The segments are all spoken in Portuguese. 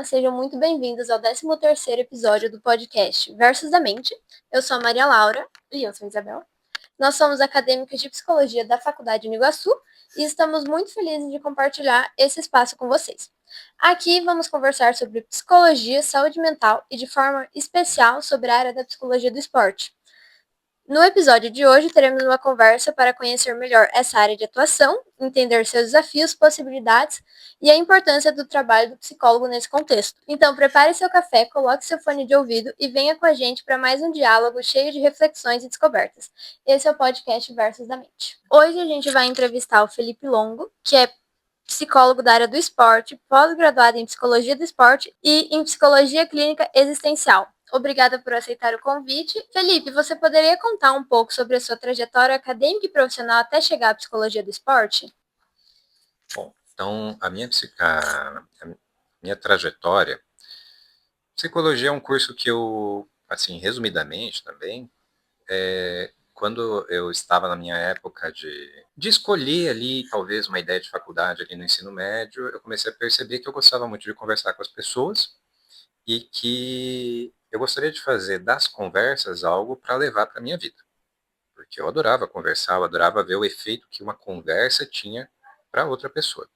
sejam muito bem-vindos ao 13º episódio do podcast Versos da Mente. Eu sou a Maria Laura. E eu sou a Isabel. Nós somos acadêmicas de Psicologia da Faculdade Uniguaçu e estamos muito felizes de compartilhar esse espaço com vocês. Aqui vamos conversar sobre psicologia, saúde mental e de forma especial sobre a área da psicologia do esporte. No episódio de hoje, teremos uma conversa para conhecer melhor essa área de atuação, entender seus desafios, possibilidades e a importância do trabalho do psicólogo nesse contexto. Então, prepare seu café, coloque seu fone de ouvido e venha com a gente para mais um diálogo cheio de reflexões e descobertas. Esse é o podcast Versos da Mente. Hoje a gente vai entrevistar o Felipe Longo, que é psicólogo da área do esporte, pós-graduado em psicologia do esporte e em psicologia clínica existencial. Obrigada por aceitar o convite. Felipe, você poderia contar um pouco sobre a sua trajetória acadêmica e profissional até chegar à psicologia do esporte? Bom, então a minha trajetória, psicologia é um curso que eu, assim, resumidamente também, quando eu estava na minha época de escolher ali, talvez, uma ideia de faculdade ali no ensino médio, eu comecei a perceber que eu gostava muito de conversar com as pessoas e que eu gostaria de fazer das conversas algo para levar para a minha vida. Porque eu adorava conversar, eu adorava ver o efeito que uma conversa tinha para outra pessoa.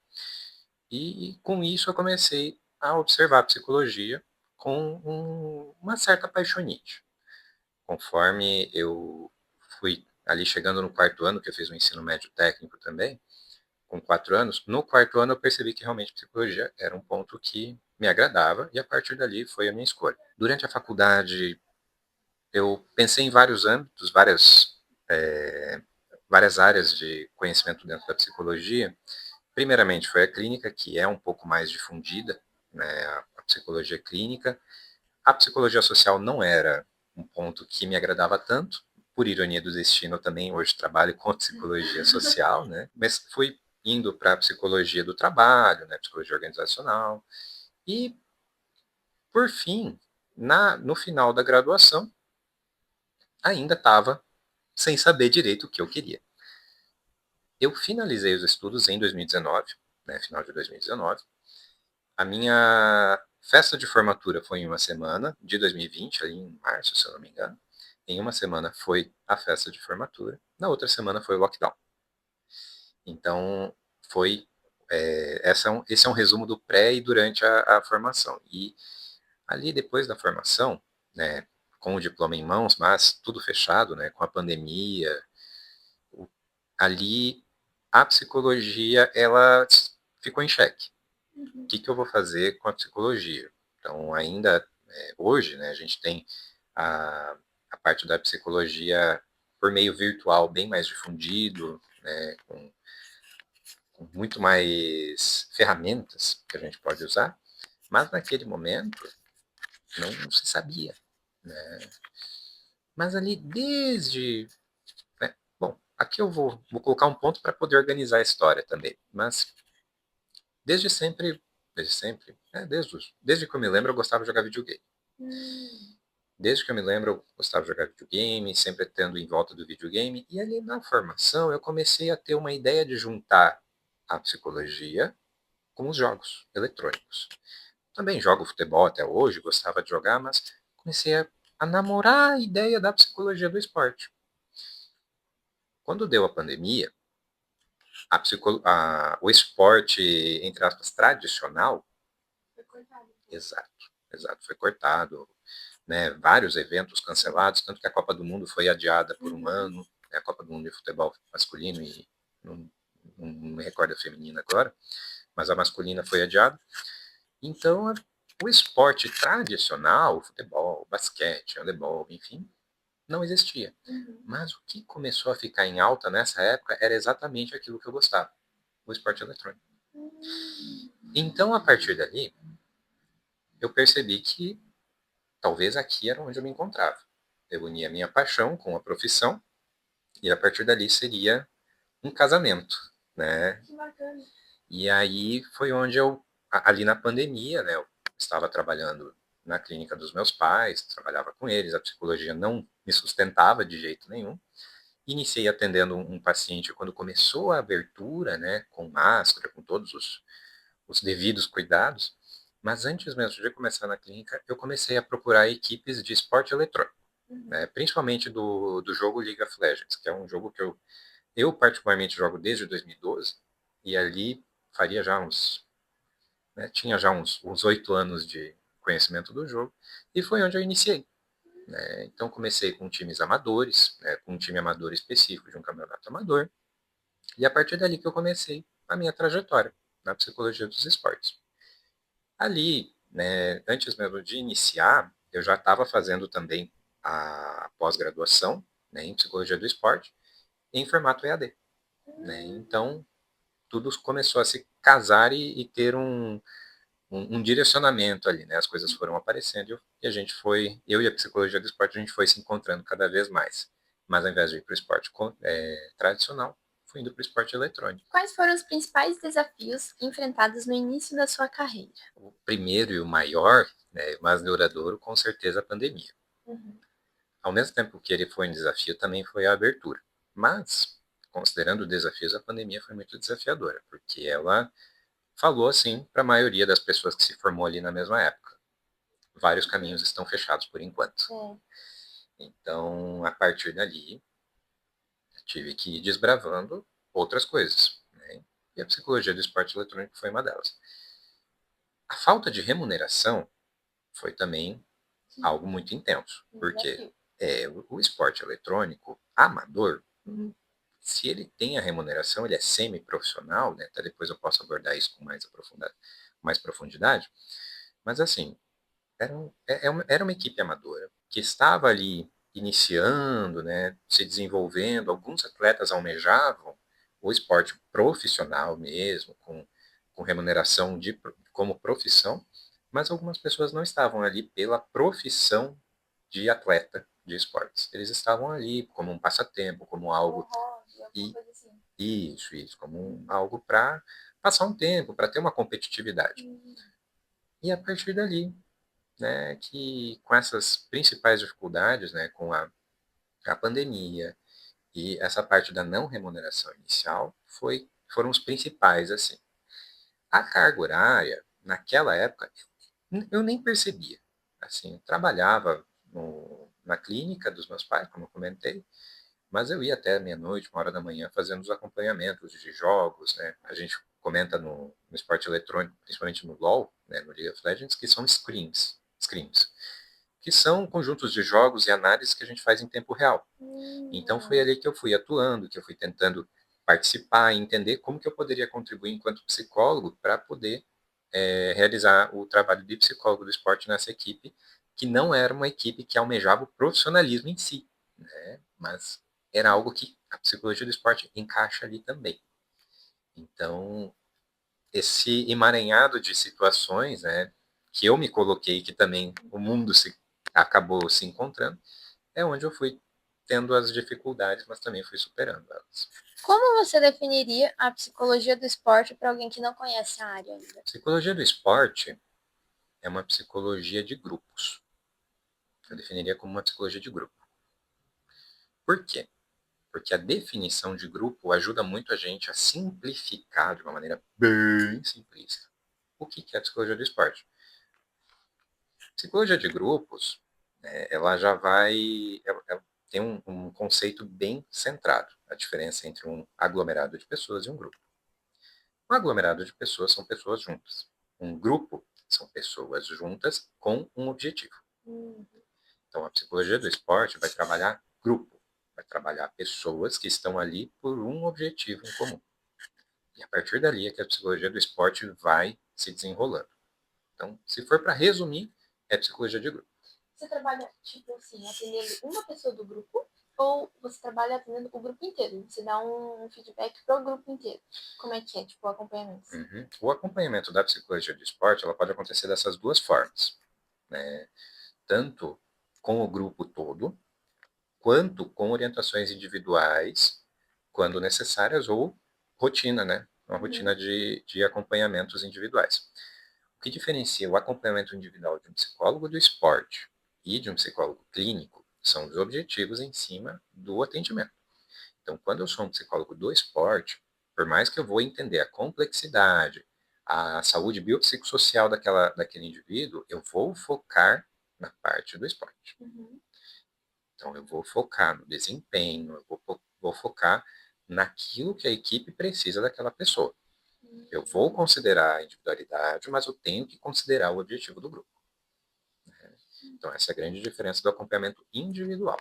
E com isso eu comecei a observar a psicologia com uma certa paixonite. Conforme eu fui ali chegando no quarto ano, que eu fiz um ensino médio técnico também, com 4 anos, no quarto ano eu percebi que realmente psicologia era um ponto que me agradava e a partir dali foi a minha escolha. Durante a faculdade eu pensei em vários âmbitos, várias áreas de conhecimento dentro da psicologia. Primeiramente foi a clínica, que é um pouco mais difundida, né, a psicologia clínica. A psicologia social não era um ponto que me agradava tanto. Por ironia do destino, eu também hoje trabalho com psicologia social, né? Mas fui indo para a psicologia do trabalho, né, psicologia organizacional. E, por fim, no final da graduação, ainda estava sem saber direito o que eu queria. Eu finalizei os estudos em 2019, né, final de 2019. A minha festa de formatura foi em uma semana, de 2020, ali em março, se eu não me engano. Em uma semana foi a festa de formatura, na outra semana foi o lockdown. Então, foi. Esse é um resumo do pré e durante a formação. E ali, depois da formação, né, com o diploma em mãos, mas tudo fechado, né, com a pandemia, ali a psicologia ela ficou em xeque. O que eu vou fazer com a psicologia? Então, ainda hoje, né, a gente tem a parte da psicologia por meio virtual bem mais difundido, né, com muito mais ferramentas que a gente pode usar, mas naquele momento não se sabia. Né? Mas ali desde. Né, bom, aqui eu vou colocar um ponto para poder organizar a história também, mas desde sempre, desde que eu me lembro, eu gostava de jogar videogame. Desde que eu me lembro, eu gostava de jogar videogame, sempre tendo em volta do videogame. E ali na formação, eu comecei a ter uma ideia de juntar a psicologia com os jogos eletrônicos. Também jogo futebol até hoje, gostava de jogar, mas comecei a namorar a ideia da psicologia do esporte. Quando deu a pandemia, o esporte, entre aspas, tradicional, exato, exato, foi cortado, né, vários eventos cancelados, tanto que a Copa do Mundo foi adiada por um ano, né, a Copa do Mundo de futebol masculino e não me recordo a feminina agora, mas a masculina foi adiada. Então, o esporte tradicional, o futebol, o basquete, o handebol, enfim, não existia. Mas o que começou a ficar em alta nessa época era exatamente aquilo que eu gostava, o esporte eletrônico. Então, a partir dali, eu percebi que talvez aqui era onde eu me encontrava. Eu unia a minha paixão com a profissão e a partir dali seria um casamento, né? Que bacana. E aí foi onde eu, ali na pandemia, né? Eu estava trabalhando na clínica dos meus pais, trabalhava com eles, a psicologia não me sustentava de jeito nenhum. Iniciei atendendo um paciente quando começou a abertura, né? Com máscara, com todos os devidos cuidados. Mas antes mesmo de começar na clínica, eu comecei a procurar equipes de esporte eletrônico, né? Principalmente do jogo League of Legends, que é um jogo que eu particularmente jogo desde 2012, e ali faria já uns, né, tinha já uns 8 anos de conhecimento do jogo, e foi onde eu iniciei. Né? Então comecei com times amadores, né, com um time amador específico de um campeonato amador, e a partir dali que eu comecei a minha trajetória na psicologia dos esportes. Ali, né, antes mesmo de iniciar, eu já estava fazendo também a pós-graduação, né, em psicologia do esporte, em formato EAD. Né? Então, tudo começou a se casar e ter um direcionamento ali, né? As coisas foram aparecendo e a gente foi, eu e a psicologia do esporte, a gente foi se encontrando cada vez mais. Mas ao invés de ir para o esporte tradicional, fui indo para o esporte eletrônico. Quais foram os principais desafios enfrentados no início da sua carreira? O primeiro e o maior, né, mais duradouro, com certeza a pandemia. Ao mesmo tempo que ele foi um desafio, também foi a abertura. Mas, considerando desafios, a pandemia foi muito desafiadora, porque ela falou assim para a maioria das pessoas que se formou ali na mesma época. Vários caminhos estão fechados por enquanto. Então, a partir dali, tive que ir desbravando outras coisas. Né? E a psicologia do esporte eletrônico foi uma delas. A falta de remuneração foi também algo muito intenso, porque o esporte eletrônico amador, se ele tem a remuneração, ele é semi-profissional, né? Até depois eu posso abordar isso com mais profundidade, mas assim, era uma equipe amadora que estava ali iniciando, né, se desenvolvendo. Alguns atletas almejavam o esporte profissional mesmo, com remuneração como profissão, mas algumas pessoas não estavam ali pela profissão de atleta de esportes. Eles estavam ali como um passatempo, como algo e isso, como algo para passar um tempo, para ter uma competitividade. E a partir dali, né, que com essas principais dificuldades, né, com a pandemia e essa parte da não remuneração inicial, foram os principais, assim. A carga horária, naquela época, eu nem percebia. Assim, eu trabalhava na clínica dos meus pais, como eu comentei, mas eu ia até meia-noite, 1 hora da manhã, fazendo os acompanhamentos de jogos, né? A gente comenta no esporte eletrônico, principalmente no LoL, né, no League of Legends, que são scrims, que são conjuntos de jogos e análises que a gente faz em tempo real. Então foi ali que eu fui atuando, que eu fui tentando participar e entender como que eu poderia contribuir enquanto psicólogo para poder realizar o trabalho de psicólogo do esporte nessa equipe, que não era uma equipe que almejava o profissionalismo em si, né? Mas era algo que a psicologia do esporte encaixa ali também. Então, esse emaranhado de situações, né, que eu me coloquei, que também o mundo acabou se encontrando, é onde eu fui tendo as dificuldades, mas também fui superando elas. Como você definiria a psicologia do esporte para alguém que não conhece a área ainda? Psicologia do esporte é uma psicologia de grupos. Eu definiria como uma psicologia de grupo. Por quê? Porque a definição de grupo ajuda muito a gente a simplificar de uma maneira bem simplista o que é a psicologia do esporte. Psicologia de grupos, né, ela já tem um conceito bem centrado, a diferença entre um aglomerado de pessoas e um grupo. Um aglomerado de pessoas são pessoas juntas. Um grupo são pessoas juntas com um objetivo. Então, a psicologia do esporte vai trabalhar grupo, vai trabalhar pessoas que estão ali por um objetivo em comum. E a partir dali é que a psicologia do esporte vai se desenrolando. Então, se for para resumir, é psicologia de grupo. Você trabalha, tipo assim, atendendo uma pessoa do grupo ou você trabalha atendendo o grupo inteiro? Você dá um feedback pro grupo inteiro? Como é que é, tipo, o acompanhamento? O acompanhamento da psicologia do esporte, ela pode acontecer dessas duas formas, né? Tanto com o grupo todo, quanto com orientações individuais, quando necessárias, ou rotina, né? Uma rotina de acompanhamentos individuais. O que diferencia o acompanhamento individual de um psicólogo do esporte e de um psicólogo clínico são os objetivos em cima do atendimento. Então, quando eu sou um psicólogo do esporte, por mais que eu vou entender a complexidade, a saúde biopsicossocial daquele indivíduo, eu vou focar na parte do esporte. Então, eu vou focar no desempenho, vou focar naquilo que a equipe precisa daquela pessoa. Eu vou considerar a individualidade, mas eu tenho que considerar o objetivo do grupo. Então, essa é a grande diferença do acompanhamento individual,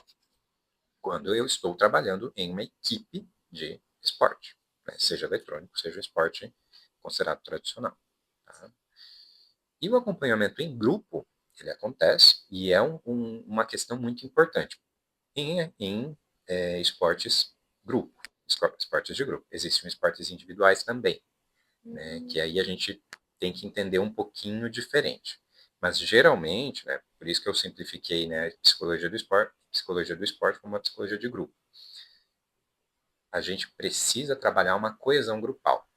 quando eu estou trabalhando em uma equipe de esporte, né? Seja eletrônico, seja esporte considerado tradicional. Tá? E o acompanhamento em grupo, ele acontece e é uma questão muito importante em esportes grupo, esportes de grupo. Existem esportes individuais também, né, que aí a gente tem que entender um pouquinho diferente. Mas geralmente, né, por isso que eu simplifiquei, né, psicologia do esporte como uma psicologia de grupo. A gente precisa trabalhar uma coesão grupal.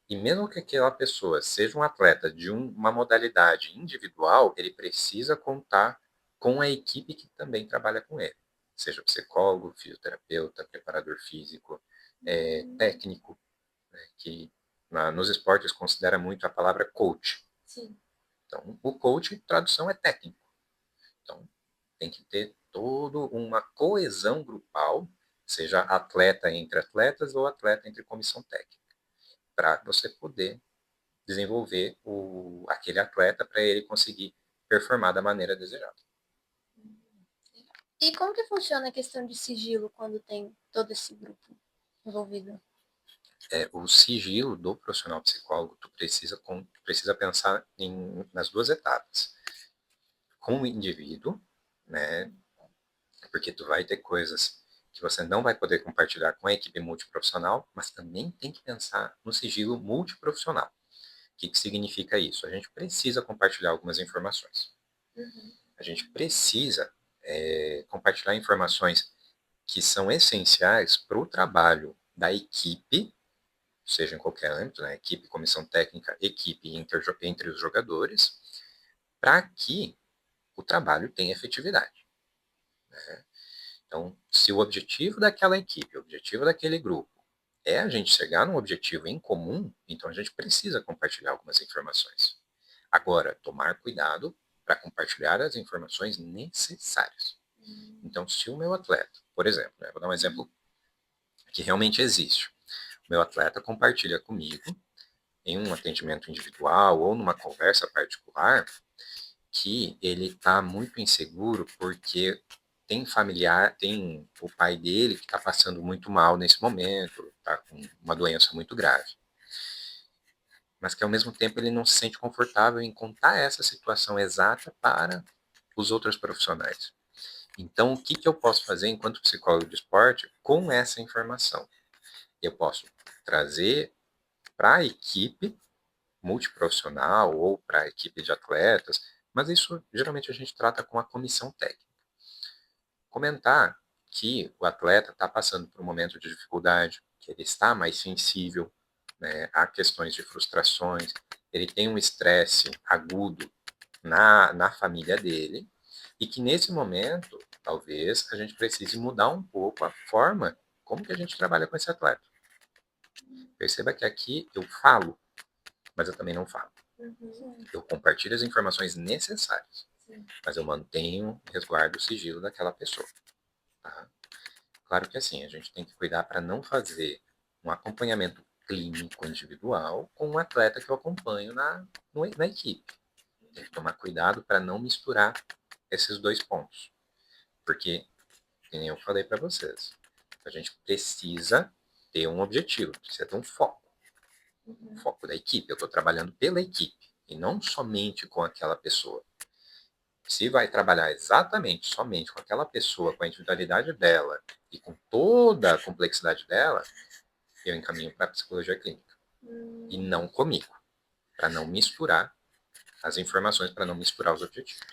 E mesmo que aquela pessoa seja um atleta de uma modalidade individual, ele precisa contar com a equipe que também trabalha com ele. Seja psicólogo, fisioterapeuta, preparador físico, técnico, né, que nos esportes considera muito a palavra coach. Sim. Então, o coach, tradução é técnico. Então, tem que ter toda uma coesão grupal, seja atleta entre atletas ou atleta entre comissão técnica, para você poder desenvolver aquele atleta para ele conseguir performar da maneira desejada. E como que funciona a questão de sigilo quando tem todo esse grupo envolvido? O sigilo do profissional psicólogo, tu precisa pensar nas duas etapas. Com o indivíduo, né? Porque tu vai ter coisas que você não vai poder compartilhar com a equipe multiprofissional, mas também tem que pensar no sigilo multiprofissional. O que significa isso? A gente precisa compartilhar algumas informações. A gente precisa compartilhar informações que são essenciais para o trabalho da equipe, seja em qualquer âmbito, né? Equipe, comissão técnica, equipe entre os jogadores, para que o trabalho tenha efetividade. Né? Então, se o objetivo daquela equipe, o objetivo daquele grupo é a gente chegar num objetivo em comum, então a gente precisa compartilhar algumas informações. Agora, tomar cuidado para compartilhar as informações necessárias. Então, se o meu atleta, por exemplo, né, vou dar um exemplo que realmente existe. O meu atleta compartilha comigo, em um atendimento individual ou numa conversa particular, que ele está muito inseguro porque tem familiar, tem o pai dele que está passando muito mal nesse momento, está com uma doença muito grave. Mas que ao mesmo tempo ele não se sente confortável em contar essa situação exata para os outros profissionais. Então, o que eu posso fazer enquanto psicólogo de esporte com essa informação? Eu posso trazer para a equipe multiprofissional ou para a equipe de atletas, mas isso geralmente a gente trata com a comissão técnica. Comentar que o atleta está passando por um momento de dificuldade, que ele está mais sensível, né, a questões de frustrações, ele tem um estresse agudo na família dele, e que nesse momento, talvez, a gente precise mudar um pouco a forma como que a gente trabalha com esse atleta. Perceba que aqui eu falo, mas eu também não falo. Eu compartilho as informações necessárias, mas eu mantenho, resguardo o sigilo daquela pessoa. Tá? Claro que assim, a gente tem que cuidar para não fazer um acompanhamento clínico individual com um atleta que eu acompanho na equipe. Tem que tomar cuidado para não misturar esses dois pontos. Porque, como eu falei para vocês, a gente precisa ter um objetivo, precisa ter um foco. O foco da equipe. Eu estou trabalhando pela equipe e não somente com aquela pessoa. Se vai trabalhar exatamente, somente com aquela pessoa, com a individualidade dela e com toda a complexidade dela, eu encaminho para a psicologia clínica. E não comigo, para não misturar as informações, para não misturar os objetivos.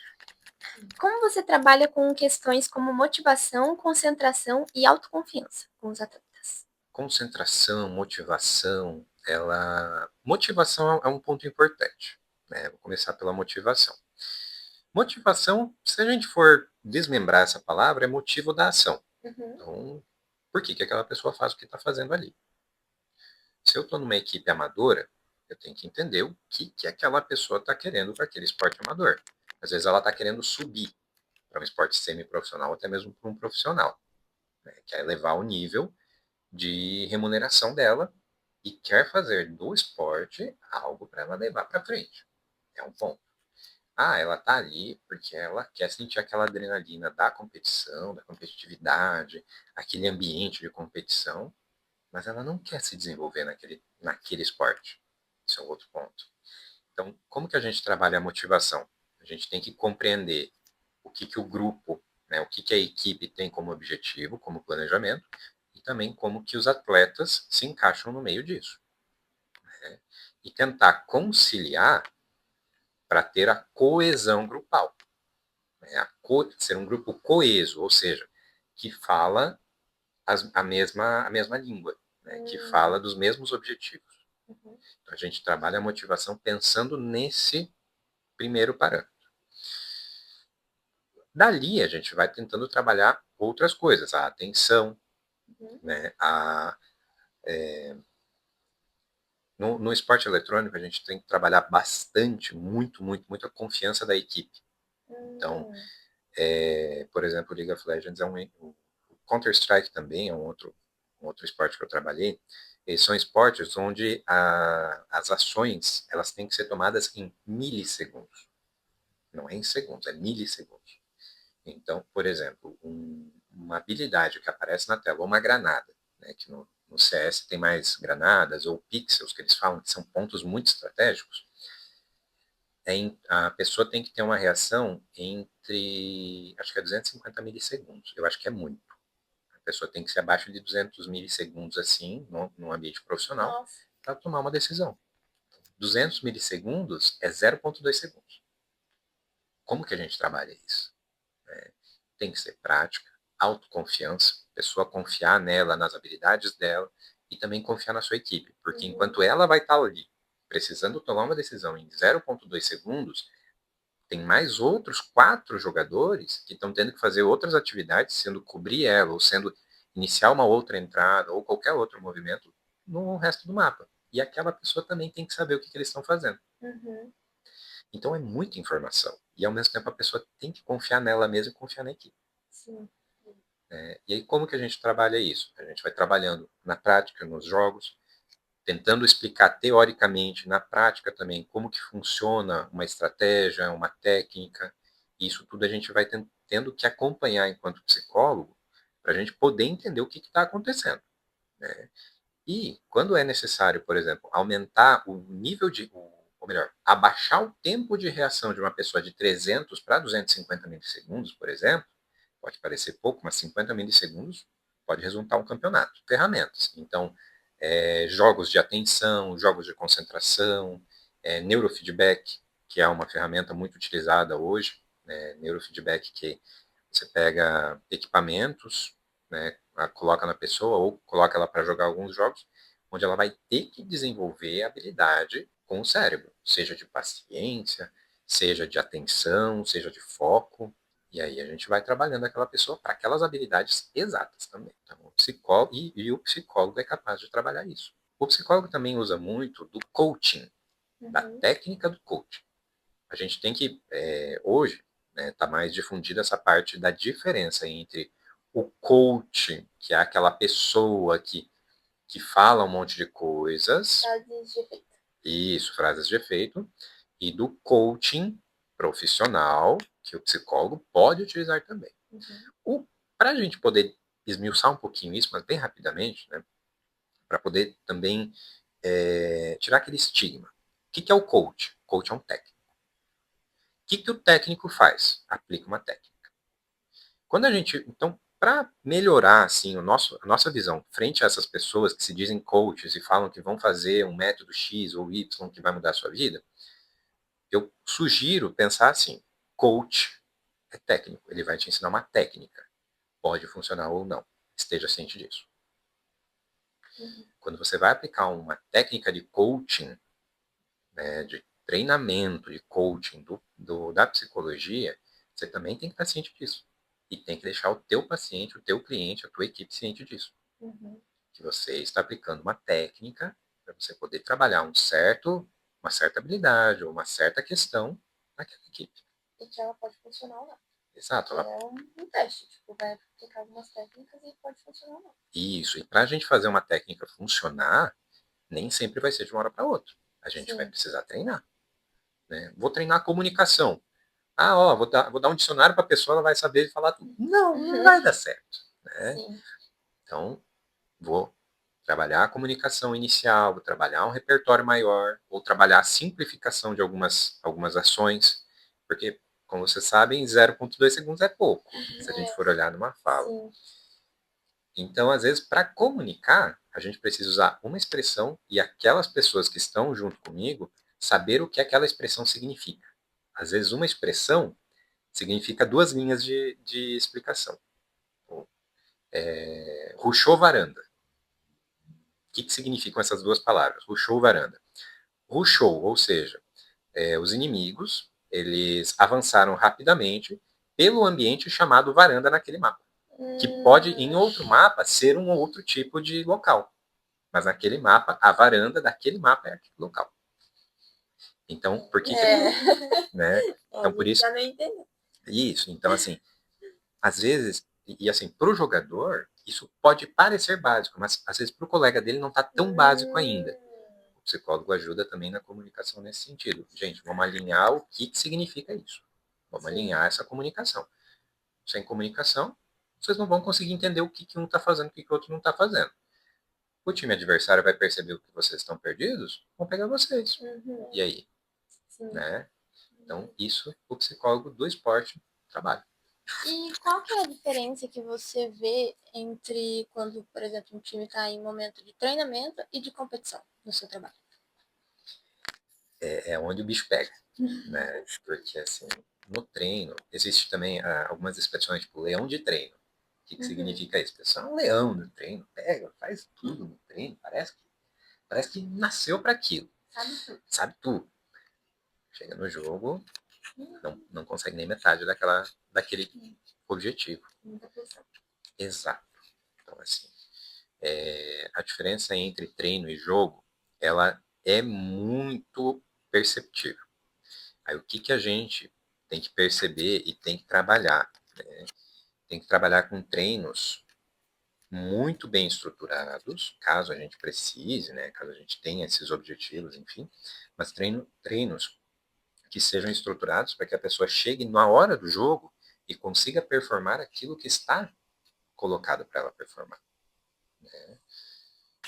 Como você trabalha com questões como motivação, concentração e autoconfiança com os atletas? Concentração, motivação, motivação é um ponto importante. Né? Vou começar pela motivação. Motivação, se a gente for desmembrar essa palavra, é motivo da ação. Então, por que aquela pessoa faz o que está fazendo ali? Se eu estou numa equipe amadora, Eu tenho que entender o que aquela pessoa está querendo para aquele esporte amador. Às vezes ela está querendo subir para um esporte semi-profissional, até mesmo para um profissional, né? Quer elevar o nível de remuneração dela e quer fazer do esporte algo para ela levar para frente. É um ponto. Ah, ela tá ali porque ela quer sentir aquela adrenalina da competição, da competitividade, aquele ambiente de competição, mas ela não quer se desenvolver naquele esporte. Isso é um outro ponto. Então, como que a gente trabalha a motivação? A gente tem que compreender o que o grupo, né, o que a equipe tem como objetivo, como planejamento, e também como que os atletas se encaixam no meio disso. Né? E tentar conciliar para ter a coesão grupal. Né? Ser um grupo coeso, ou seja, que fala a mesma língua, né? Que fala dos mesmos objetivos. Então, a gente trabalha a motivação pensando nesse primeiro parâmetro. Dali, a gente vai tentando trabalhar outras coisas, a atenção, né? No esporte eletrônico, a gente tem que trabalhar bastante, muito, muito, muito a confiança da equipe. Então, por exemplo, o League of Legends o Counter-Strike também é um outro esporte que eu trabalhei. Eles são esportes onde as ações elas têm que ser tomadas em milissegundos. Não é em segundos, é milissegundos. Então, por exemplo, uma habilidade que aparece na tela, ou uma granada, né, que no CS tem mais granadas, ou pixels, que eles falam, que são pontos muito estratégicos, a pessoa tem que ter uma reação entre, acho que é 250 milissegundos. Eu acho que é muito. A pessoa tem que ser abaixo de 200 milissegundos, assim, num ambiente profissional, para tomar uma decisão. 200 milissegundos é 0,2 segundos. Como que a gente trabalha isso? Tem que ser prática, autoconfiança, a pessoa confiar nela, nas habilidades dela e também confiar na sua equipe. Porque enquanto ela vai estar ali precisando tomar uma decisão em 0,2 segundos, tem mais outros 4 jogadores que estão tendo que fazer outras atividades, sendo cobrir ela, ou sendo iniciar uma outra entrada, ou qualquer outro movimento no resto do mapa. E aquela pessoa também tem que saber o que eles estão fazendo. Então é muita informação. E ao mesmo tempo a pessoa tem que confiar nela mesma e confiar na equipe. Sim. E aí como que a gente trabalha isso? A gente vai trabalhando na prática, nos jogos, tentando explicar teoricamente, na prática também, como que funciona uma estratégia, uma técnica. Isso tudo a gente vai tendo que acompanhar enquanto psicólogo para a gente poder entender o que está acontecendo. Né? E quando é necessário, por exemplo, aumentar o nível ou melhor, abaixar o tempo de reação de uma pessoa de 300 para 250 milissegundos, por exemplo, pode parecer pouco, mas 50 milissegundos pode resultar um campeonato. Ferramentas. Então, jogos de atenção, jogos de concentração, neurofeedback, que é uma ferramenta muito utilizada hoje, né? Neurofeedback que você pega equipamentos, né, coloca na pessoa ou coloca ela para jogar alguns jogos, onde ela vai ter que desenvolver habilidade com o cérebro, seja de paciência, seja de atenção, seja de foco. E aí a gente vai trabalhando aquela pessoa para aquelas habilidades exatas também. Então, o psicólogo, e o psicólogo é capaz de trabalhar isso. O psicólogo também usa muito do coaching, da técnica do coaching. A gente tem que, hoje, tá mais difundida essa parte da diferença entre o coach, que é aquela pessoa que fala um monte de coisas. Frases de efeito. Isso, frases de efeito. E do coaching profissional, que o psicólogo pode utilizar também. Para a gente poder esmiuçar um pouquinho isso, mas bem rapidamente, né, para poder também tirar aquele estigma. O que é o coach? O coach é um técnico. O que o técnico faz? Aplica uma técnica. Quando a gente, então, para melhorar assim a nossa visão frente a essas pessoas que se dizem coaches e falam que vão fazer um método X ou Y que vai mudar a sua vida, eu sugiro pensar assim: coach é técnico, ele vai te ensinar uma técnica. Pode funcionar ou não, esteja ciente disso. Quando você vai aplicar uma técnica de coaching, né, de treinamento, de coaching da psicologia, você também tem que estar ciente disso. E tem que deixar o teu paciente, o teu cliente, a tua equipe ciente disso. Que você está aplicando uma técnica para você poder trabalhar uma certa habilidade ou uma certa questão naquela equipe. E que ela pode funcionar ou não. Exato. É um teste, tipo, vai aplicar algumas técnicas e pode funcionar ou não. Isso, e para a gente fazer uma técnica funcionar, nem sempre vai ser de uma hora para outra. A gente vai precisar treinar. Né? Vou treinar a comunicação. Vou dar um dicionário para a pessoa, ela vai saber falar tudo. Não vai dar certo. Né? Então, vou trabalhar a comunicação inicial, vou trabalhar um repertório maior, vou trabalhar a simplificação de algumas ações, porque, como vocês sabem, 0,2 segundos é pouco, se a gente for olhar numa fala. Sim. Então, às vezes, para comunicar, a gente precisa usar uma expressão e aquelas pessoas que estão junto comigo saber o que aquela expressão significa. Às vezes, uma expressão significa 2 linhas de explicação. Rushou varanda. O que significam essas duas palavras? Rushou varanda. Rushou, ou seja, os inimigos, eles avançaram rapidamente pelo ambiente chamado varanda naquele mapa. Que pode, em outro mapa, ser um outro tipo de local. Mas naquele mapa, a varanda daquele mapa é aquele local. Então, por que... né? Então, por isso... Isso, então, assim, às vezes, e assim, para o jogador, isso pode parecer básico, mas às vezes para o colega dele não está tão básico ainda. O psicólogo ajuda também na comunicação nesse sentido. Gente, vamos alinhar o que significa isso. Vamos alinhar essa comunicação. Sem comunicação, vocês não vão conseguir entender o que um está fazendo e o que o outro não está fazendo. O time adversário vai perceber que vocês estão perdidos, vão pegar vocês. E aí? Né? Então, isso o psicólogo do esporte trabalha. E qual que é a diferença que você vê entre quando, por exemplo, um time está em momento de treinamento e de competição no seu trabalho? É onde o bicho pega, né? Porque, assim, no treino, existe também algumas expressões, tipo leão de treino. O que significa isso? Pessoal, é um leão no treino, pega, faz tudo no treino, parece que nasceu para aquilo. Sabe tudo. Chega no jogo, não consegue nem metade daquele objetivo. Exato. Então, assim, a diferença entre treino e jogo, ela é muito perceptível. Aí o que a gente tem que perceber e tem que trabalhar? Né? Tem que trabalhar com treinos muito bem estruturados, caso a gente precise, né? Caso a gente tenha esses objetivos, enfim, mas treinos que sejam estruturados para que a pessoa chegue na hora do jogo e consiga performar aquilo que está colocado para ela performar. Né?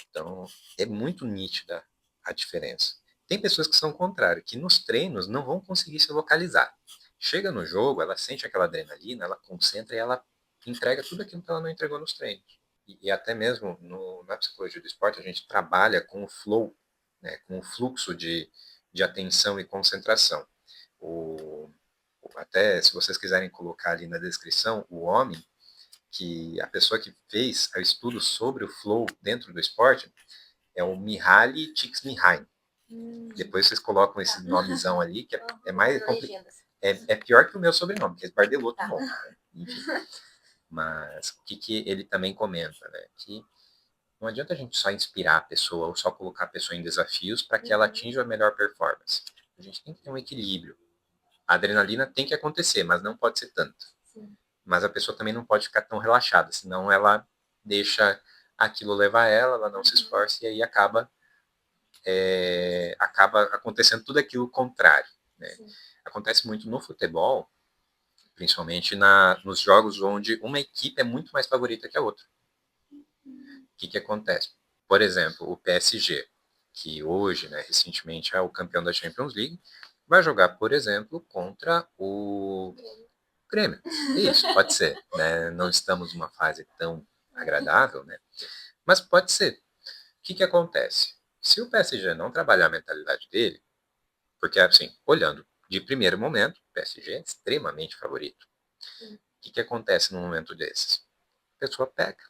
Então, é muito nítida a diferença. Tem pessoas que são o contrário, que nos treinos não vão conseguir se localizar. Chega no jogo, ela sente aquela adrenalina, ela concentra e ela entrega tudo aquilo que ela não entregou nos treinos. E até mesmo na psicologia do esporte, a gente trabalha com o flow, né, com o fluxo de atenção e concentração. Até se vocês quiserem colocar ali na descrição, o homem, que a pessoa que fez o estudo sobre o flow dentro do esporte, é o Mihaly Csikszentmihalyi. Depois vocês colocam esse nomezão ali, que é mais complicado. É pior que o meu sobrenome, que é Bardelotto. Bom, né? Enfim. Mas o que ele também comenta, né? Que não adianta a gente só inspirar a pessoa ou só colocar a pessoa em desafios para que ela atinja a melhor performance. A gente tem que ter um equilíbrio. A adrenalina tem que acontecer, mas não pode ser tanto. Mas a pessoa também não pode ficar tão relaxada, senão ela deixa aquilo levar ela não se esforça e aí acaba acontecendo tudo aquilo contrário. Né? Acontece muito no futebol, principalmente nos jogos onde uma equipe é muito mais favorita que a outra. O que acontece? Por exemplo, o PSG, que hoje, né, recentemente, é o campeão da Champions League, vai jogar, por exemplo, contra o Grêmio. Isso, pode ser. Né? Não estamos numa fase tão agradável, né? Mas pode ser. O que acontece? Se o PSG não trabalhar a mentalidade dele, porque, assim, olhando de primeiro momento, o PSG é extremamente favorito. O que acontece num momento desses? A pessoa pega.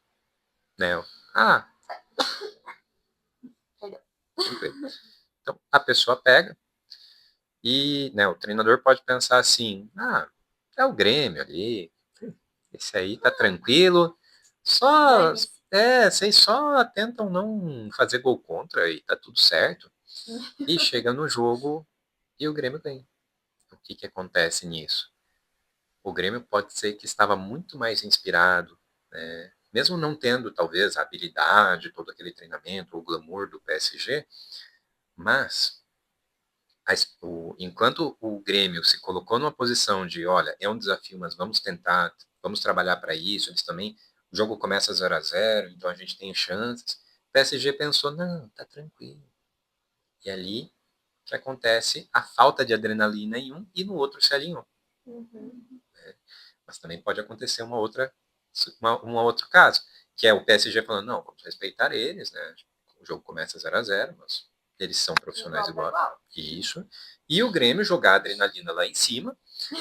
Né? Então, a pessoa pega e, né, o treinador pode pensar assim, é o Grêmio ali, esse aí tá tranquilo, só vocês só tentam não fazer gol contra e tá tudo certo. E chega no jogo e o Grêmio ganha. O que que acontece nisso? O Grêmio pode ser que estava muito mais inspirado, né? Mesmo não tendo talvez a habilidade, todo aquele treinamento, o glamour do PSG, mas enquanto o Grêmio se colocou numa posição de, olha, é um desafio, mas vamos tentar, vamos trabalhar para isso, eles também, o jogo começa 0-0, então a gente tem chances. O PSG pensou, não, tá tranquilo. E ali que acontece a falta de adrenalina em um e no outro se alinhou. Uhum. Mas também pode acontecer um outro caso, que é o PSG falando, não, vamos respeitar eles, né? O jogo começa 0-0, mas eles são profissionais igual. Isso. E o Grêmio jogar a adrenalina lá em cima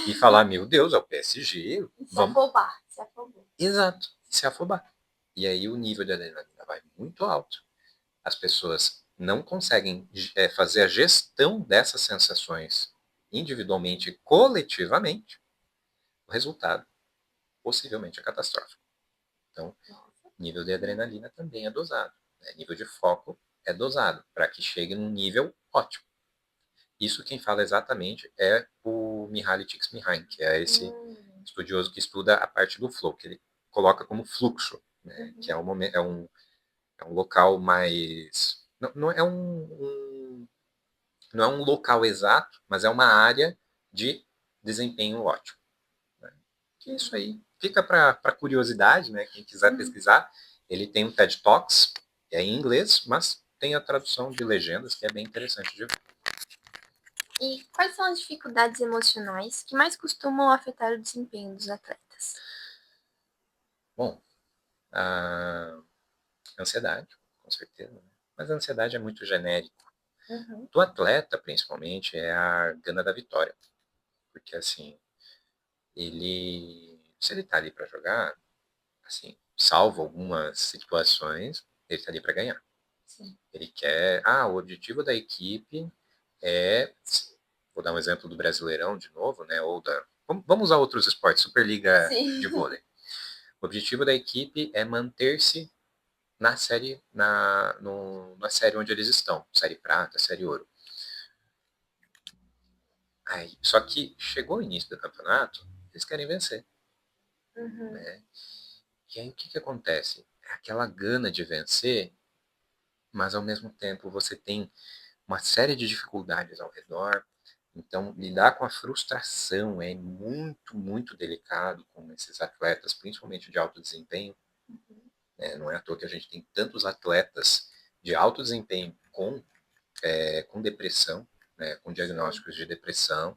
e falar, meu Deus, é o PSG. Se afobar, se afobar. Exato, se afobar. E aí o nível de adrenalina vai muito alto. As pessoas não conseguem fazer a gestão dessas sensações individualmente e coletivamente. O resultado possivelmente é catastrófico. Então, nível de adrenalina também é dosado. Né? Nível de foco é dosado para que chegue num nível ótimo. Isso quem fala exatamente é o Mihaly Csikszentmihalyi, que é esse estudioso que estuda a parte do flow, que ele coloca como fluxo, né? Que é um local mais... Não é não é um local exato, mas é uma área de desempenho ótimo. Né? Que isso aí fica para curiosidade, né? Quem quiser pesquisar, ele tem um TED Talks, é em inglês, mas tem a tradução de legendas, que é bem interessante de ver. E quais são as dificuldades emocionais que mais costumam afetar o desempenho dos atletas? Bom, a ansiedade, com certeza. Né? Mas a ansiedade é muito genérico. Uhum. Do atleta, principalmente, é a gana da vitória. Porque, assim, se ele tá ali para jogar, assim, salvo algumas situações, ele tá ali para ganhar. Sim. Ele quer, o objetivo da equipe é, vou dar um exemplo do Brasileirão de novo, né, ou vamos usar outros esportes, Superliga Sim. de vôlei. O objetivo da equipe é manter-se na série, na série onde eles estão, série prata, série ouro. Aí, só que chegou o início do campeonato, eles querem vencer. Uhum. Né? E aí o que acontece? É aquela gana de vencer, mas ao mesmo tempo você tem uma série de dificuldades ao redor. Então, lidar com a frustração é muito, muito delicado com esses atletas, principalmente de alto desempenho. Não é à toa que a gente tem tantos atletas de alto desempenho com depressão, né, com diagnósticos de depressão.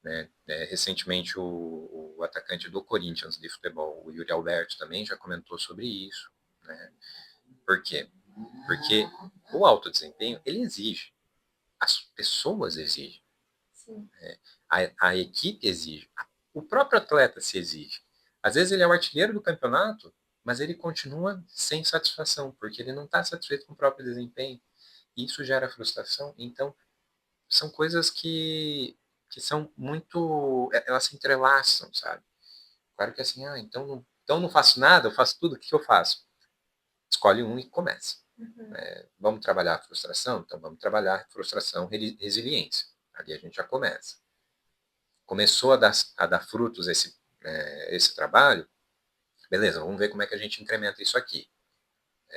Né? Recentemente, o atacante do Corinthians de futebol, o Yuri Alberto, também já comentou sobre isso. Né? Por quê? Porque o alto desempenho, ele exige. As pessoas exigem. Né? A equipe exige. O próprio atleta se exige. Às vezes ele é o artilheiro do campeonato, mas ele continua sem satisfação, porque ele não está satisfeito com o próprio desempenho. E isso gera frustração. Então, são coisas que são muito. Elas se entrelaçam, sabe? Claro que assim, então não faço nada, eu faço tudo, o que eu faço? Escolhe um e começa. Uhum. Vamos trabalhar a frustração? Então vamos trabalhar a frustração, resiliência. Ali a gente já começa. Começou a dar frutos esse trabalho, beleza, vamos ver como é que a gente incrementa isso aqui.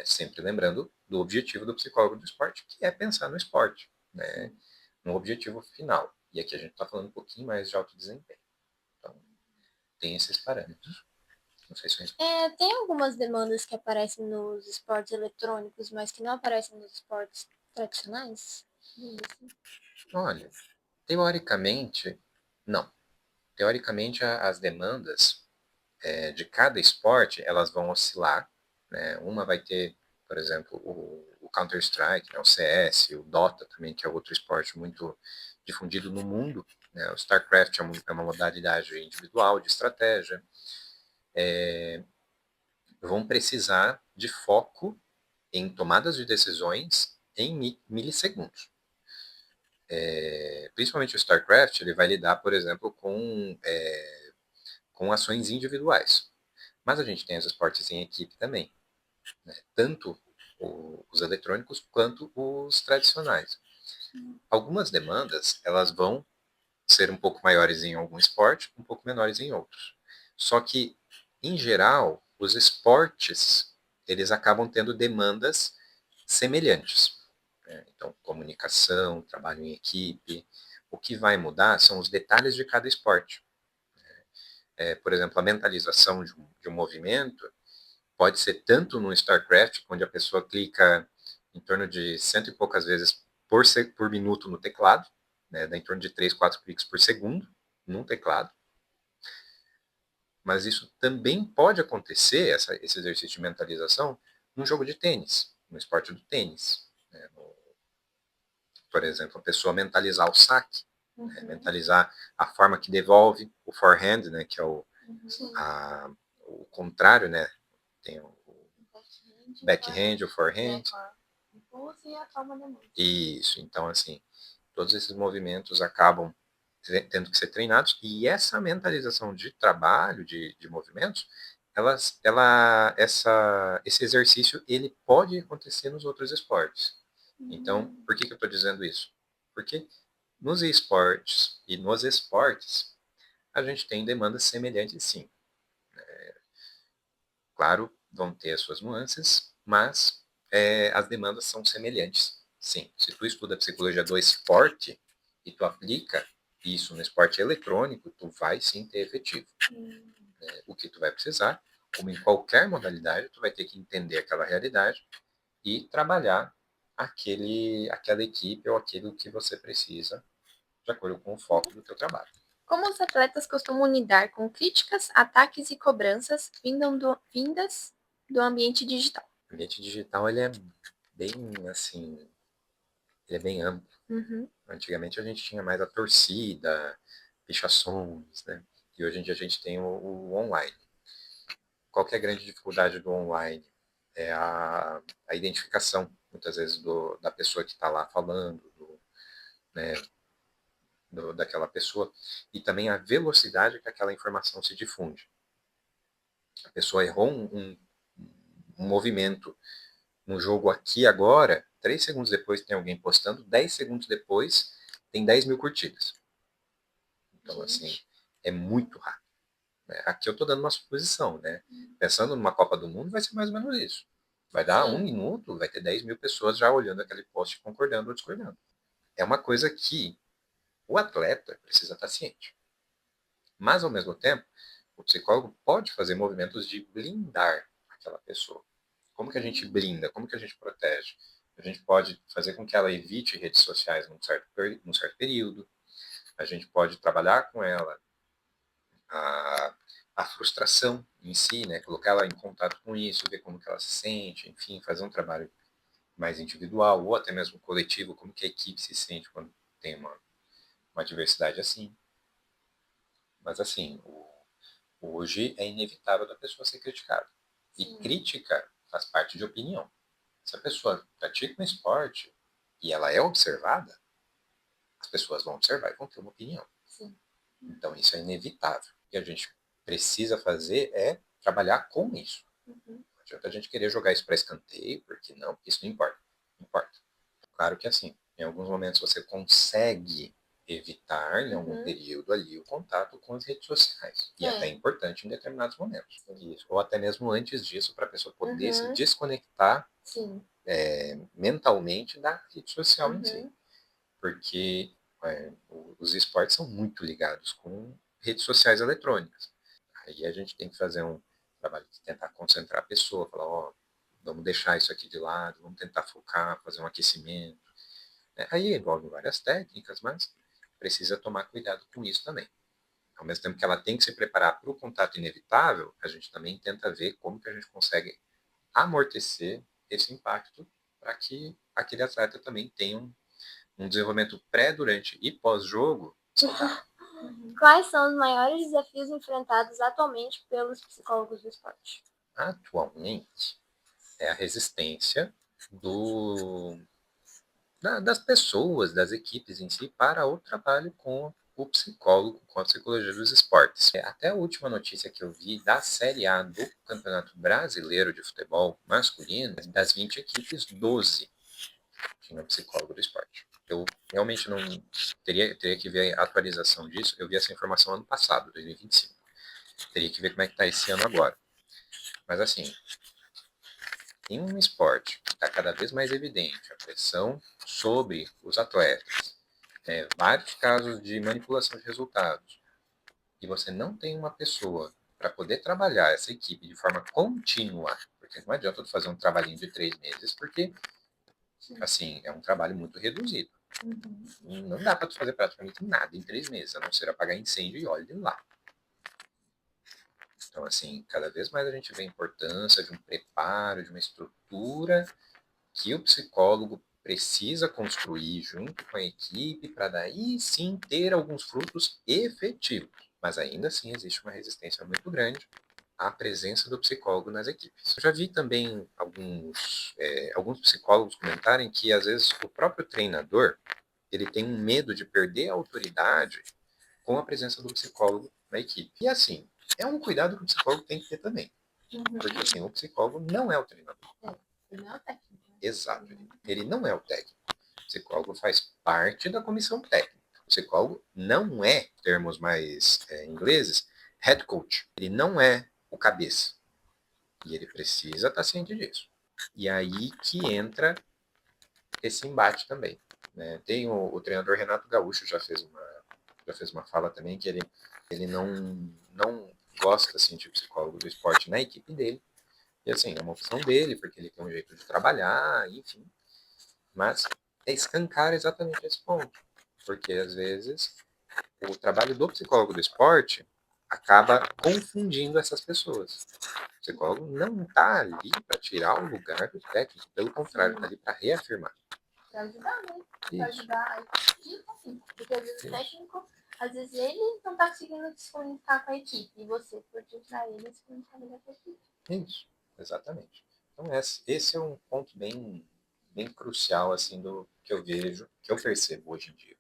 Sempre lembrando do objetivo do psicólogo do esporte, que é pensar no esporte, né? No objetivo final. E aqui a gente está falando um pouquinho mais de alto desempenho. Então, tem esses parâmetros. Não sei se Tem algumas demandas que aparecem nos esportes eletrônicos, mas que não aparecem nos esportes tradicionais? Olha, teoricamente, não. Teoricamente, as demandas de cada esporte, elas vão oscilar. Né? Uma vai ter, por exemplo, o Counter-Strike, né? O CS, o Dota também, que é outro esporte muito difundido no mundo. Né? O StarCraft é uma modalidade individual de estratégia. Vão precisar de foco em tomadas de decisões em milissegundos. Principalmente o StarCraft, ele vai lidar, por exemplo, com ações individuais. Mas a gente tem os esportes em equipe também. né? Tanto os eletrônicos quanto os tradicionais. Algumas demandas, elas vão ser um pouco maiores em algum esporte, um pouco menores em outros. Só que, em geral, os esportes, eles acabam tendo demandas semelhantes, né? Então, comunicação, trabalho em equipe. O que vai mudar são os detalhes de cada esporte. Por exemplo, a mentalização de um movimento pode ser tanto no StarCraft, onde a pessoa clica em torno de cento e poucas vezes por minuto no teclado, né, dá em torno de 3, 4 cliques por segundo num teclado. Mas isso também pode acontecer, esse exercício de mentalização, num jogo de tênis, no esporte do tênis. Né, por exemplo, a pessoa mentalizar o saque, né, mentalizar a forma que devolve o forehand, né, que é o contrário, né, tem o backhand, o forehand. E a palma da mão. Isso, então assim, todos esses movimentos acabam tendo que ser treinados, e essa mentalização de trabalho, de movimentos, esse exercício ele pode acontecer nos outros esportes. Então, por que eu estou dizendo isso? Porque nos esportes e nos esportes, a gente tem demandas semelhantes sim. Claro, vão ter as suas nuances, mas as demandas são semelhantes. Sim, se tu estuda psicologia do esporte e tu aplica isso no esporte eletrônico, tu vai sim ter efetivo. O que tu vai precisar, como em qualquer modalidade, tu vai ter que entender aquela realidade e trabalhar aquela equipe ou aquilo que você precisa de acordo com o foco do teu trabalho. Como os atletas costumam lidar com críticas, ataques e cobranças vindas do ambiente digital? O ambiente digital ele é bem assim, ele é bem amplo. Antigamente a gente tinha mais a torcida, pichações, né? E hoje em dia a gente tem o online. Qual que é a grande dificuldade do online? É a identificação, muitas vezes, da pessoa que está lá falando, né, daquela pessoa, e também a velocidade que aquela informação se difunde. A pessoa errou um movimento no jogo aqui agora, 3 segundos depois tem alguém postando, 10 segundos depois tem 10 mil curtidas. Então, assim, é muito rápido. Né? Aqui eu estou dando uma suposição, né? Pensando numa Copa do Mundo, vai ser mais ou menos isso. Vai dar 1 minuto, vai ter 10 mil pessoas já olhando aquele post, concordando ou discordando. É uma coisa que o atleta precisa estar ciente. Mas, ao mesmo tempo, o psicólogo pode fazer movimentos de blindar aquela pessoa. Como que a gente blinda? Como que a gente protege? A gente pode fazer com que ela evite redes sociais num certo período. A gente pode trabalhar com ela a frustração em si, né? Colocar ela em contato com isso, ver como que ela se sente, enfim, fazer um trabalho mais individual ou até mesmo coletivo, como que a equipe se sente quando tem uma diversidade assim. Mas assim, hoje é inevitável da pessoa ser criticada. E crítica faz parte de opinião. Se a pessoa pratica um esporte e ela é observada, as pessoas vão observar e vão ter uma opinião. Sim. Então isso é inevitável. O que a gente precisa fazer é trabalhar com isso. Não adianta a gente querer jogar isso para escanteio, porque não, isso não importa. Não importa. Claro que assim, em alguns momentos você consegue evitar, em algum período ali, o contato com as redes sociais. E até é importante em determinados momentos. Isso. Ou até mesmo antes disso, para a pessoa poder se desconectar mentalmente da rede social em si. Porque os esportes são muito ligados com redes sociais eletrônicas. Aí a gente tem que fazer um trabalho de tentar concentrar a pessoa, falar, ó, vamos deixar isso aqui de lado, vamos tentar focar, fazer um aquecimento. Aí envolve várias técnicas, mas precisa tomar cuidado com isso também. Ao mesmo tempo que ela tem que se preparar para o contato inevitável, a gente também tenta ver como que a gente consegue amortecer esse impacto para que aquele atleta também tenha um desenvolvimento pré, durante e pós-jogo saudável. Quais são os maiores desafios enfrentados atualmente pelos psicólogos do esporte? Atualmente, é a resistência das pessoas, das equipes em si, para o trabalho com o psicólogo com a psicologia dos esportes. Até a última notícia que eu vi da Série A do Campeonato Brasileiro de Futebol Masculino, das 20 equipes, 12 tinham psicólogo do esporte. Eu realmente não teria que ver a atualização disso. Eu vi essa informação ano passado, 2025. Teria que ver como é que está esse ano agora. Mas assim, em um esporte que está cada vez mais evidente a pressão sobre os atletas, vários casos de manipulação de resultados, e você não tem uma pessoa para poder trabalhar essa equipe de forma contínua, porque não adianta fazer um trabalhinho de 3 meses, porque assim, é um trabalho muito reduzido. Não dá para fazer praticamente nada em 3 meses, a não ser apagar incêndio e olhe lá. Então, assim, cada vez mais a gente vê a importância de um preparo, de uma estrutura que o psicólogo precisa construir junto com a equipe para daí sim ter alguns frutos efetivos. Mas ainda assim existe uma resistência muito grande à presença do psicólogo nas equipes. Eu já vi também alguns psicólogos comentarem que às vezes o próprio treinador ele tem um medo de perder a autoridade com a presença do psicólogo na equipe. E assim, é um cuidado que o psicólogo tem que ter também. Porque assim, o psicólogo não é o treinador. Ele não é o técnico. Exato. Ele não é o técnico. O psicólogo faz parte da comissão técnica. O psicólogo não é, termos mais ingleses, head coach. Ele não é o cabeça. E ele precisa estar ciente disso. E aí que entra esse embate também. Né? Tem o treinador Renato Gaúcho já fez uma fala também que ele não gosta assim, de psicólogo do esporte na equipe dele. E assim, é uma opção dele, porque ele tem um jeito de trabalhar, enfim. Mas é escancar exatamente esse ponto. Porque às vezes o trabalho do psicólogo do esporte acaba confundindo essas pessoas. O psicólogo não está ali para tirar o lugar do técnico, pelo contrário, está ali para reafirmar. Para ajudar, né? Para ajudar a equipe, assim. Porque às vezes o técnico, às vezes ele não está conseguindo se comunicar com a equipe. E você pode ajudar ele se comunicar melhor com a equipe. Isso, exatamente. Então esse é um ponto bem crucial assim do que eu vejo, que eu percebo hoje em dia.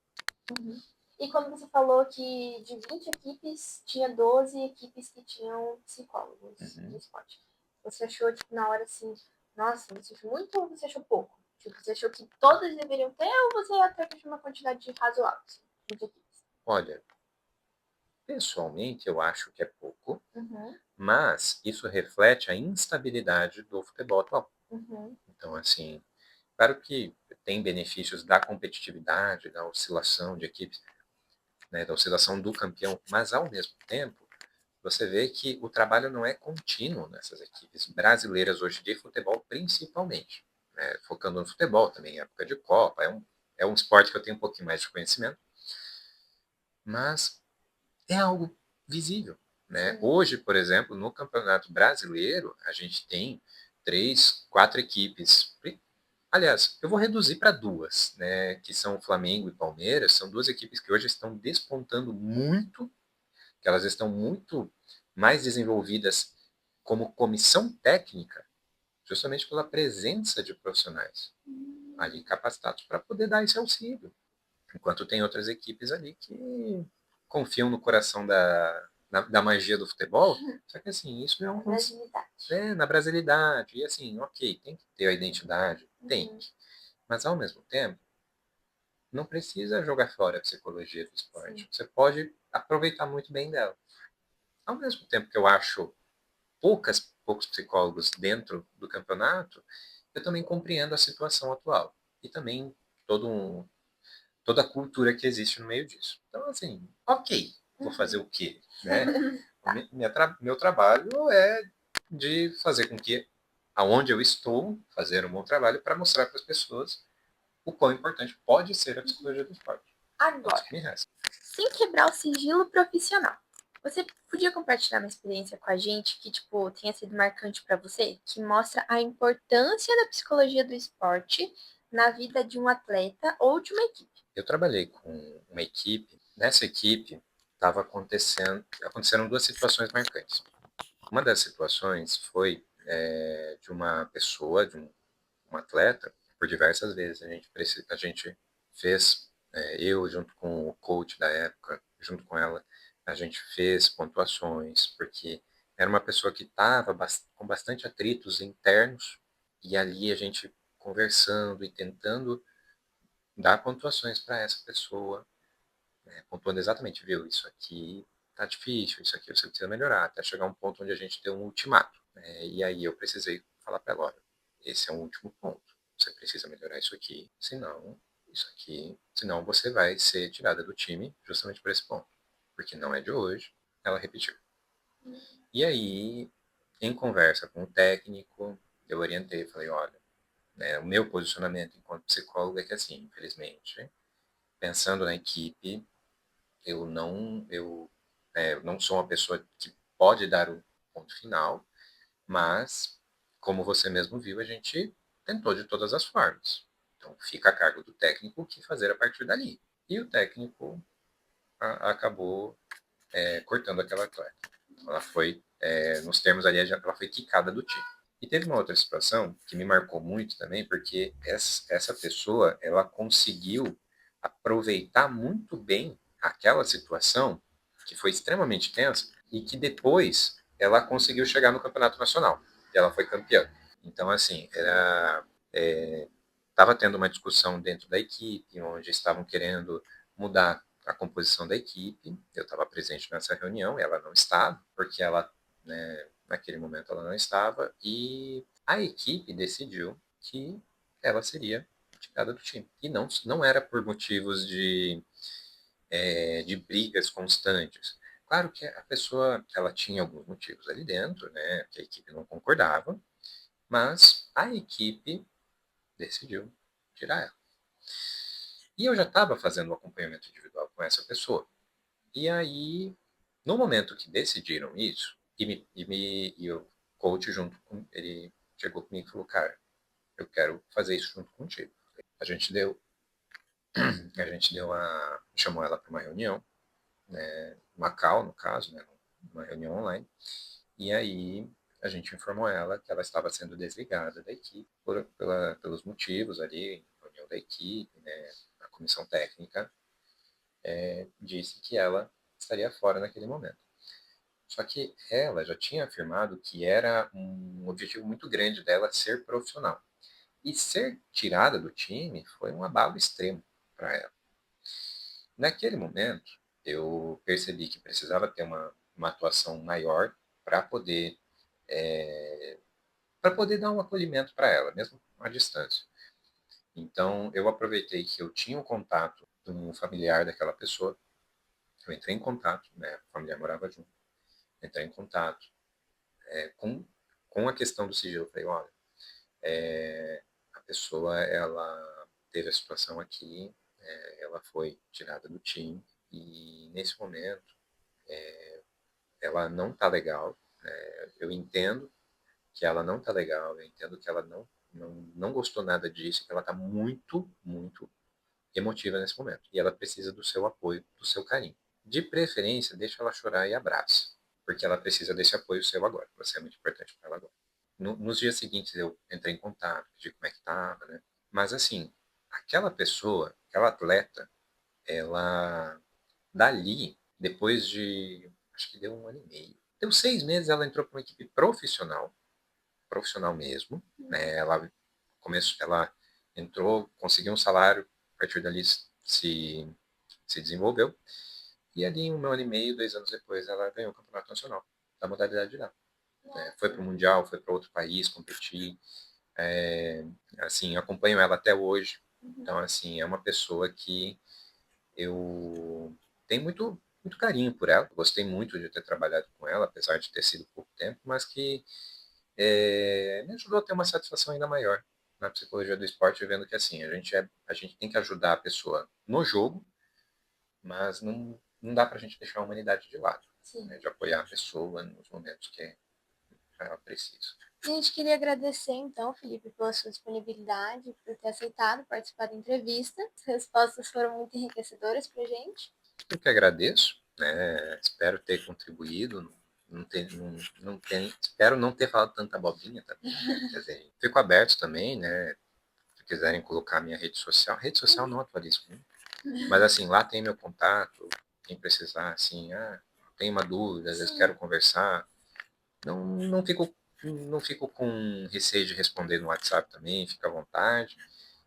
E quando você falou que de 20 equipes, tinha 12 equipes que tinham psicólogos de esporte. Você achou, tipo, na hora assim, nossa, você achou muito ou você achou pouco? Tipo, você achou que todas deveriam ter ou você até que achou uma quantidade razoável assim, de equipes? Olha, pessoalmente eu acho que é pouco, mas isso reflete a instabilidade do futebol atual. Então, assim, claro que tem benefícios da competitividade, da oscilação de equipes, né, da oscilação do campeão, mas ao mesmo tempo você vê que o trabalho não é contínuo nessas equipes brasileiras hoje de futebol, principalmente. Né, focando no futebol também, época de Copa, é um esporte que eu tenho um pouquinho mais de conhecimento, mas é algo visível. Né? Hoje, por exemplo, no Campeonato Brasileiro, a gente tem 3, 4 equipes. Aliás, eu vou reduzir para 2, né, que são o Flamengo e Palmeiras. São 2 equipes que hoje estão despontando muito, que elas estão muito mais desenvolvidas como comissão técnica, justamente pela presença de profissionais ali capacitados para poder dar esse auxílio. Enquanto tem outras equipes ali que confiam no coração da magia do futebol, só que assim, isso é um... na brasilidade. E assim, ok, tem que ter a identidade, tem que. Mas ao mesmo tempo, não precisa jogar fora a psicologia do esporte. Você pode aproveitar muito bem dela. Ao mesmo tempo que eu acho poucos psicólogos dentro do campeonato, eu também compreendo a situação atual. E também toda a cultura que existe no meio disso. Então, assim, ok, vou fazer o quê? Né? Meu trabalho é de fazer com que, aonde eu estou, fazer um bom trabalho para mostrar para as pessoas o quão importante pode ser a psicologia do esporte. Agora, sem quebrar o sigilo profissional, você podia compartilhar uma experiência com a gente que, tipo, tenha sido marcante para você, que mostra a importância da psicologia do esporte na vida de um atleta ou de uma equipe? Eu trabalhei com uma equipe. Nessa equipe, aconteceram 2 situações marcantes. Uma das situações foi de uma pessoa, de um atleta, por diversas vezes a gente fez Eu, junto com o coach da época, junto com ela, a gente fez pontuações, porque era uma pessoa que estava com bastante atritos internos, e ali a gente conversando e tentando dar pontuações para essa pessoa, né, pontuando exatamente, viu, isso aqui tá difícil, isso aqui você precisa melhorar, até chegar a um ponto onde a gente deu um ultimato. E aí eu precisei falar para ela, olha, esse é um último ponto, você precisa melhorar isso aqui, senão isso aqui, senão você vai ser tirada do time justamente por esse ponto, porque não é de hoje. Ela repetiu. E aí, em conversa com o técnico, eu orientei, falei, olha, né, o meu posicionamento enquanto psicólogo é que assim, infelizmente, pensando na equipe, eu não sou uma pessoa que pode dar o ponto final, mas, como você mesmo viu, a gente tentou de todas as formas. Então, fica a cargo do técnico o que fazer a partir dali. E o técnico acabou cortando aquela atleta. Ela foi, nos termos ali, ela foi quicada do time. E teve uma outra situação que me marcou muito também, porque essa pessoa, ela conseguiu aproveitar muito bem aquela situação, que foi extremamente tensa, e que depois ela conseguiu chegar no campeonato nacional. E ela foi campeã. Então, assim, estava tendo uma discussão dentro da equipe, onde estavam querendo mudar a composição da equipe. Eu estava presente nessa reunião, ela não estava, porque ela, né, naquele momento ela não estava, e a equipe decidiu que ela seria tirada do time. E não era por motivos de brigas constantes. Claro que a pessoa ela tinha alguns motivos ali dentro, né, que a equipe não concordava, mas a equipe decidiu tirar ela. E eu já estava fazendo um acompanhamento individual com essa pessoa. E aí, no momento que decidiram isso, e o coach junto com ele chegou comigo e falou, cara, eu quero fazer isso junto contigo. A gente deu, chamou ela para uma reunião, né, uma call no caso, né, uma reunião online. E aí a gente informou ela que ela estava sendo desligada da equipe pelos motivos ali, reunião da equipe, né, a comissão técnica disse que ela estaria fora naquele momento. Só que ela já tinha afirmado que era um objetivo muito grande dela ser profissional. E ser tirada do time foi um abalo extremo para ela. Naquele momento, eu percebi que precisava ter uma atuação maior para poder dar um acolhimento para ela, mesmo à distância. Então, eu aproveitei que eu tinha um contato de um familiar daquela pessoa, eu entrei em contato, né, o familiar morava junto, entrei em contato com a questão do sigilo. Eu falei, olha, a pessoa, ela teve a situação aqui, ela foi tirada do time, e nesse momento, ela não tá legal, eu entendo que ela não tá legal, eu entendo que ela não gostou nada disso, que ela tá muito, muito emotiva nesse momento. E ela precisa do seu apoio, do seu carinho. De preferência, deixa ela chorar e abraça, porque ela precisa desse apoio seu agora. Você é muito importante para ela agora. Nos dias seguintes eu entrei em contato, pedi como é que estava, né? Mas assim, aquela pessoa, aquela atleta, ela dali, depois de, acho que deu 1 ano e meio, deu 6 meses, ela entrou para uma equipe profissional, profissional mesmo, né? Ela entrou, conseguiu um salário, a partir dali se desenvolveu, e ali em 1 ano e meio, 2 anos depois, ela ganhou o campeonato nacional da modalidade dela. Foi para o Mundial, foi para outro país competir, é, assim, acompanho ela até hoje. Então, assim, é uma pessoa que eu tenho muito, muito carinho por ela. Gostei muito de ter trabalhado com ela, apesar de ter sido pouco tempo, mas que me ajudou a ter uma satisfação ainda maior na psicologia do esporte, vendo que assim, a gente tem que ajudar a pessoa no jogo, mas não dá para a gente deixar a humanidade de lado, né, de apoiar a pessoa nos momentos que ela precisa. A gente queria agradecer, então, Felipe, pela sua disponibilidade, por ter aceitado participar da entrevista. As respostas foram muito enriquecedoras para a gente. Eu que agradeço, né? Espero ter contribuído. Espero não ter falado tanta bobinha também. Quer dizer, fico aberto também, né? Se quiserem colocar minha rede social não atualizo muito. Mas assim, lá tem meu contato, quem precisar, assim, tem uma dúvida, às vezes quero conversar. Não fico com receio de responder no WhatsApp também, fica à vontade.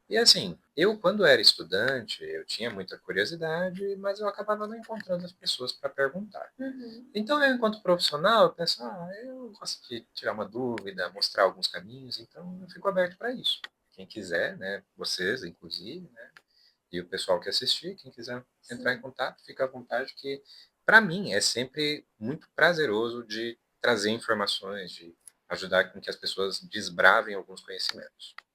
E assim, eu quando era estudante, eu tinha muita curiosidade, mas eu acabava não encontrando as pessoas para perguntar. Uhum. Então eu, enquanto profissional, eu penso, eu gosto de tirar uma dúvida, mostrar alguns caminhos, então eu fico aberto para isso. Quem quiser, né, vocês inclusive, né, e o pessoal que assistir, quem quiser entrar em Sim. contato, fica à vontade, que para mim é sempre muito prazeroso de trazer informações, de ajudar com que as pessoas desbravem alguns conhecimentos.